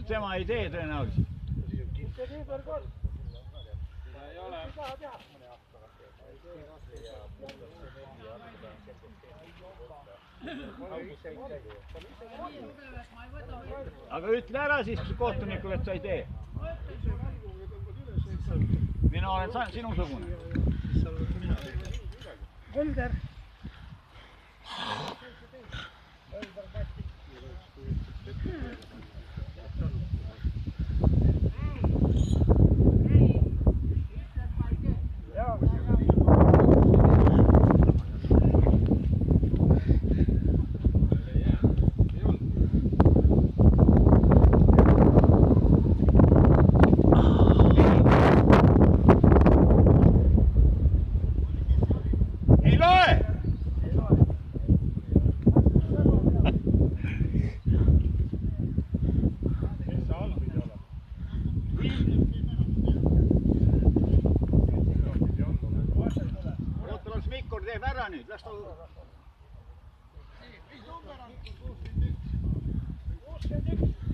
tema ei tee tõenäoliselt. Aga ütle ära siis kohtunikule, et sa ei tee. Mina olen sinusugune. Holder. Teeb ära nüüd, las ta... Mis number on? 61.